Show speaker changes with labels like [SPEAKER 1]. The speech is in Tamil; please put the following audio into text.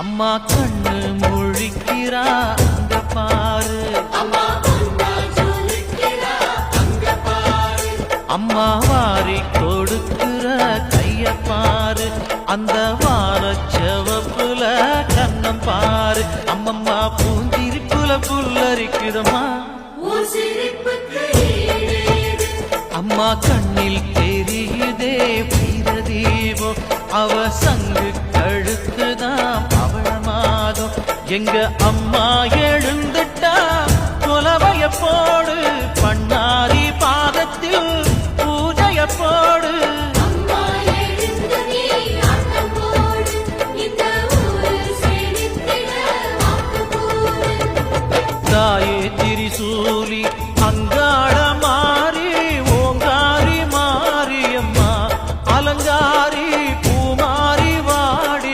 [SPEAKER 1] அம்மா கண்ணு முழிக்கிறா அங்க பாரு, அம்மா வாரி கொடுக்கிற கைய பாரு, அந்த வாரச்சவப்புல கண்ணம் பாரு. அம்மம்மா பூஞ்சிரிப்புல புல்லரிக்குதம்மா, அம்மா கண்ணில் தெரியுதே வீரதீபம், அவ சங்கு கழுத்துதான் அவள மாதம். எங்க அம்மா எழுந்து